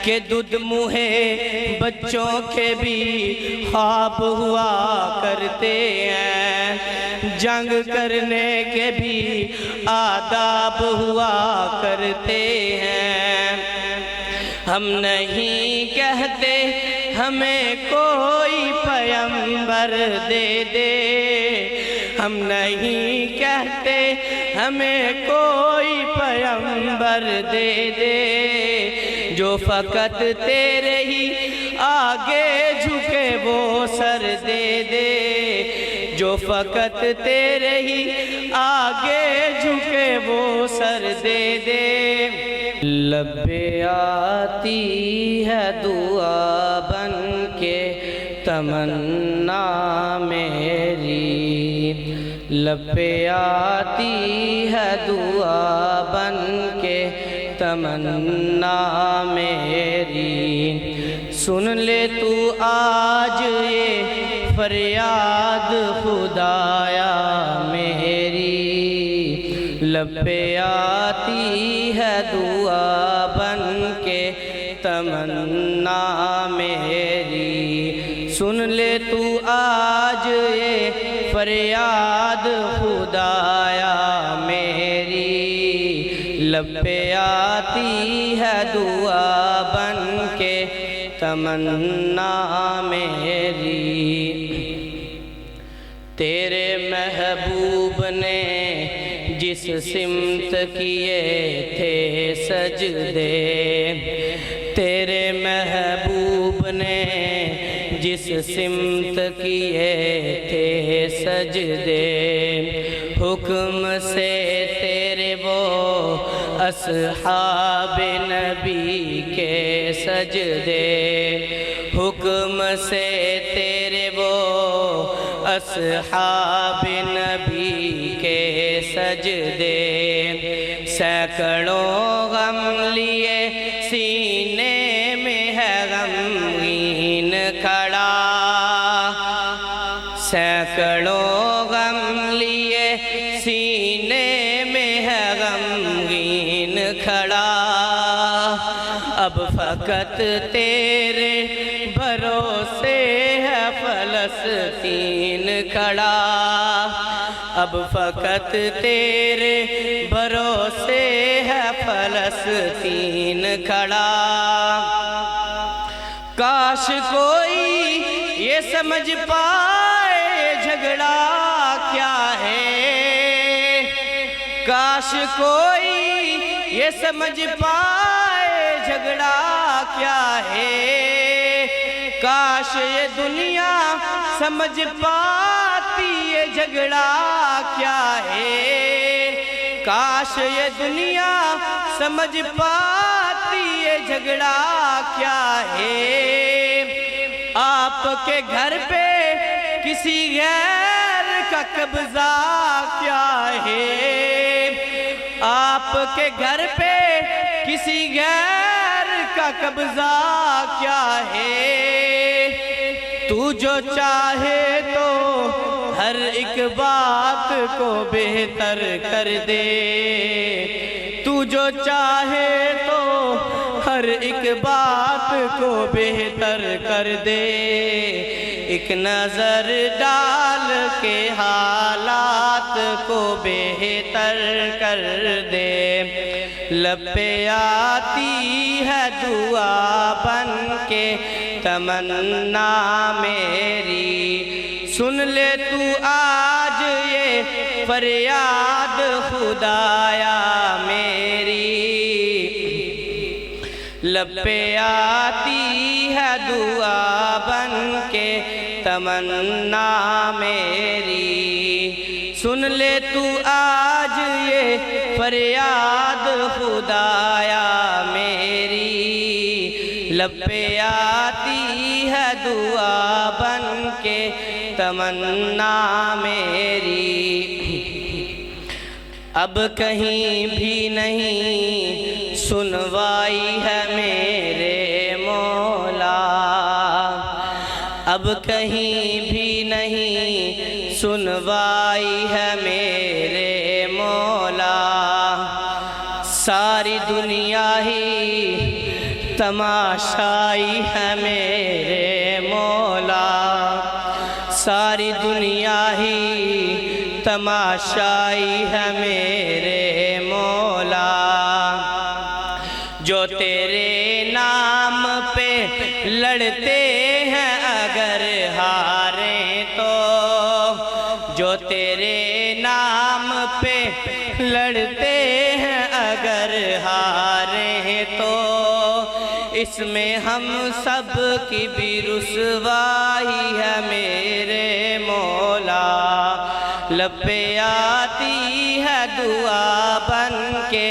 کہ دودھ منہ بچوں کے بھی خواب ہوا کرتے ہیں، جنگ کرنے کے بھی آداب ہوا کرتے ہیں۔ ہم نہیں کہتے ہمیں کوئی پیغمبر دے دے، ہم نہیں کہتے ہمیں کوئی پیغمبر دے دے، جو فقط تیرے ہی آگے جھکے وہ سر دے دے، جو فقط تیرے ہی آگے جھکے وہ سر دے دے۔ لب پہ آتی ہے دعا بن کے تمنا میری، لب پہ آتی ہے دعا بن کے تمنا میری، سن لے تو آج یہ فریاد خدایا میری، لب پہ آتی ہے دعا بن کے تمنا میری، سن لے تو آج یہ فریاد خدایا میری، لب پہ آتی ہے دعا بن کے تمنا میری۔ تیرے محبوب نے جس سمت کیے تھے سجدے، تیرے محبوب نے جس سمت کیے تھے سجدے، حکم سے تیرے وہ اصحاب نبی کے سجدے، حکم سے تیرے وہ اصحاب نبی کے سجدے، سینکڑوں غم لیے سینے میں ہے غمگین کھڑا، سینکڑوں غم لیے سینے میں ہے غمگین کھڑا، اب فقط تیرے بھروسے ہے فلسطین کھڑا، اب فقط تیرے بھروسے ہے فلسطین کھڑا۔ کاش کوئی یہ سمجھ پائے جھگڑا کیا ہے، کاش کوئی یہ سمجھ پائے جھگڑا کیا ہے، کاش یہ دنیا سمجھ پاتی یہ جھگڑا کیا ہے، کاش یہ دنیا سمجھ پاتی یہ جھگڑا کیا ہے، آپ کے گھر پہ کسی غیر کا قبضہ کیا ہے، آپ کے گھر پہ کسی غیر کا قبضہ کیا ہے، تو جو چاہے تو ہر ایک بات کو بہتر کر دے، تو جو چاہے تو ہر ایک بات کو بہتر کر دے، ایک نظر ڈال کے حالات کو بہتر کر دے، لب پہ آتی ہے دعا بن کے تمنا میری، سن لے تو آج یہ فریاد خدایا میری، لب پہ آتی ہے دعا بن کے تمنا میری، سن لے تو آج یہ فریاد خدایا میری، لب پہ آتی ہے دعا بن کے تمنا میری۔ اب کہیں بھی نہیں سنوائی ہے میرے مولا، اب کہیں بھی نہیں سنوائی ہے میرے مولا، ساری دنیا ہی تماشائی ہے میرے مولا، ساری دنیا ہی تماشائی ہے میرے مولا، جو تیرے نام پہ لڑتے ہیں اگر ہاریں تو، جو تیرے نام پہ لڑتے ہیں اگر ہاریں تو، اس میں ہم سب کی بھی رسوائی ہے میرے مولا، لب پہ آتی ہے دعا بن کے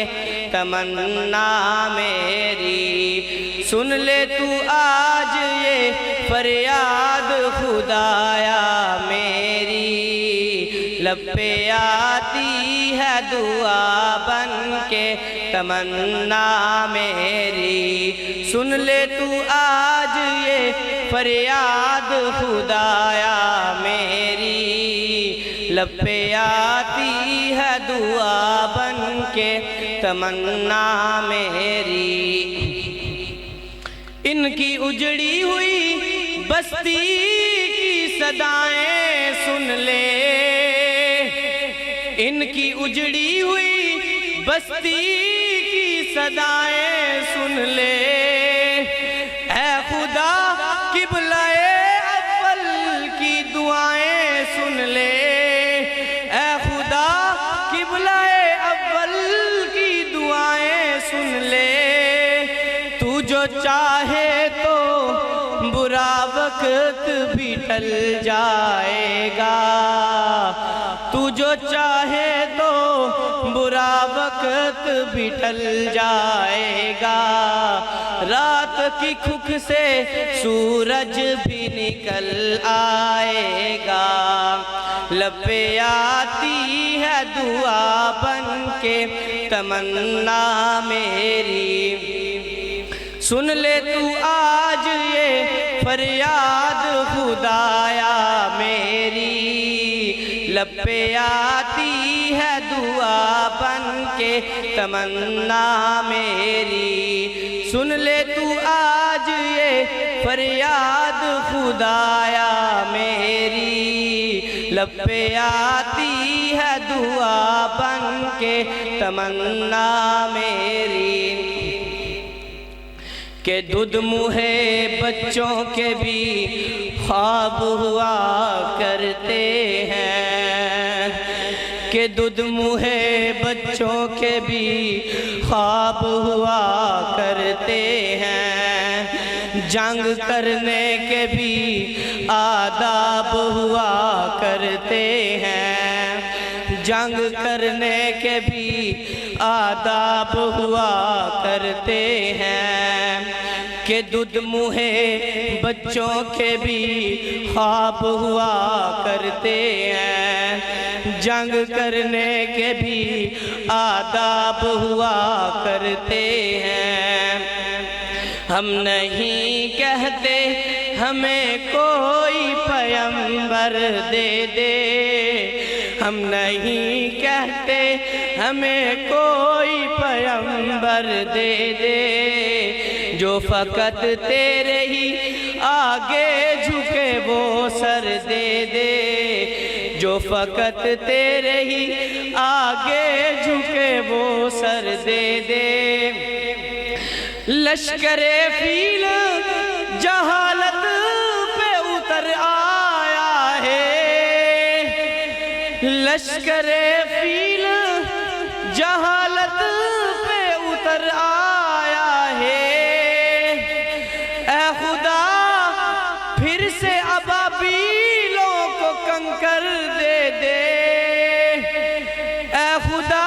تمنا میری، سن لے تو آج یہ فریاد خدایا میری، لب پہ آتی ہے دعا بن کے تمنا میری، سن لے تو آج یہ فریاد خدایا میری، لب پہ آتی ہے دعا بن کے تمنا میری۔ ان کی اجڑی ہوئی بستی کی صدائیں سن لے، ان کی اجڑی ہوئی بستی کی صدائیں سن لے، اے خدا قبلہ اول کی دعائیں سن لے، اے خدا قبلہ اول کی دعائیں سن لے، تو جو چاہے تو برا وقت بھی ٹل جائے گا، تو جو چاہے تو برا وقت بھی ٹل جائے گا، رات کی کھک سے سورج بھی نکل آئے گا، لب پہ آتی ہے دعا بن کے تمنا میری، سن لے تو آج یہ فریاد خدایا میری، لب پہ آتی ہے دعا بن کے تمنا میری، سن لے تو آج یہ فریاد خدایا میری، لب پہ آتی ہے دعا بن کے تمنا میری، کہ دودھ منہ بچوں کے بھی خواب ہوا کرتے ہیں، کہ دودھ منہ بچوں کے بھی خواب ہوا کرتے ہیں، جنگ کرنے کے بھی آداب ہوا کرتے ہیں، جنگ کرنے کے بھی آداب ہوا کرتے ہیں، کہ دودھ منہ بچوں کے بھی خواب ہوا کرتے ہیں، جنگ کرنے کے بھی آداب ہوا کرتے ہیں، ہم نہیں کہتے ہمیں کوئی پیغمبر دے دے، ہم نہیں کہتے ہمیں کوئی پیغمبر دے دے، جو فقط تیرے ہی آگے جھکے وہ سر دے دے، جو فقط تیرے ہی آگے جھکے وہ سر دے دے، لشکر فیل جہالت پہ اتر آیا ہے، لشکر فیل جہالت پہ اتر آیا ہے، اے خدا پھر سے ابابیلوں کو کنکر دے دے، اے خدا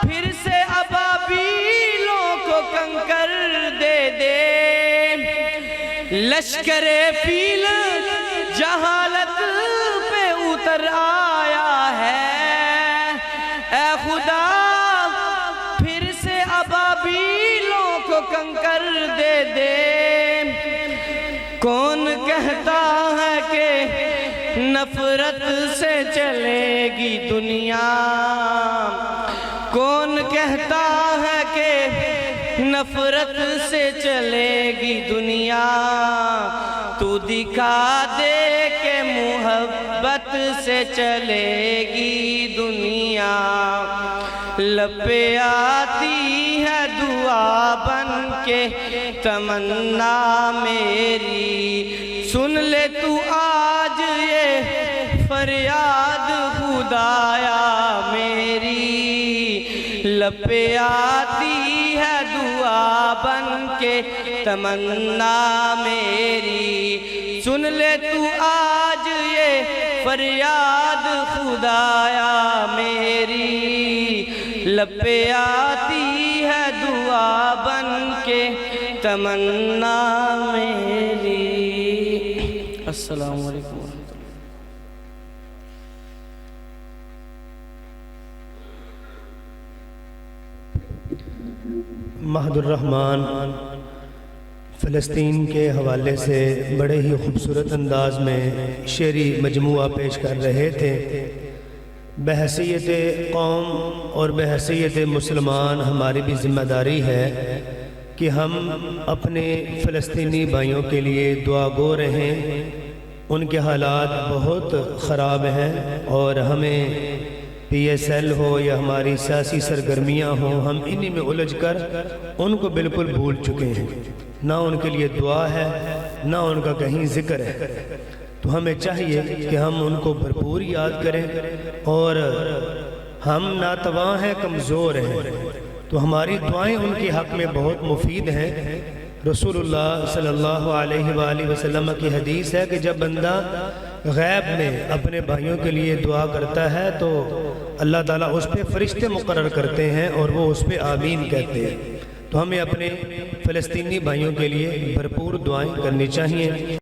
پھر سے ابابیلوں کو کنکر دے دے، لشکر فیل جہالت پہ اتر آیا ہے، اے خدا پھر سے ابابیلوں کو کنکر دے دے، کون کہتا ہے کہ نفرت سے چلے گی دنیا، کون کہتا ہے کہ نفرت سے چلے چلے گی دنیا، تو دکھا دے کہ محبت سے چلے گی دنیا۔ لب پہ آتی ہے دعا بن کے تمنا میری، سن لے تو آج یہ فریاد خدایا میری۔ لب پہ آتی ہے دعا بن کے تمنا میری، سن لے تو آج یہ فریاد خدایا میری۔ لب پہ آتی ہے دعا بن کے تمنا میری۔ السلام علیکم۔ مہد الرحمن فلسطین کے حوالے سے بڑے ہی خوبصورت انداز میں شعری مجموعہ پیش کر رہے تھے۔ بحیثیت قوم اور بحیثیت مسلمان ہماری بھی ذمہ داری ہے کہ ہم اپنے فلسطینی بھائیوں کے لیے دعا گو رہیں۔ ان کے حالات بہت خراب ہیں اور ہمیں پی ایس ایل ہو یا ہماری سیاسی سرگرمیاں ہوں، ہم انہی میں الجھ کر ان کو بالکل بھول چکے ہیں۔ نہ ان کے لیے دعا ہے، نہ ان کا کہیں ذکر ہے۔ تو ہمیں چاہیے کہ ہم ان کو بھرپور یاد کریں، اور ہم ناتواں ہیں، کمزور ہیں، تو ہماری دعائیں ان کے حق میں بہت مفید ہیں۔ رسول اللہ صلی اللہ علیہ وآلہ وسلم کی حدیث ہے کہ جب بندہ غیب میں اپنے بھائیوں کے لیے دعا کرتا ہے تو اللہ تعالیٰ اس پہ فرشتے مقرر کرتے ہیں اور وہ اس پہ آمین کہتے ہیں۔ تو ہمیں اپنے فلسطینی بھائیوں کے لیے بھرپور دعائیں کرنی چاہیے۔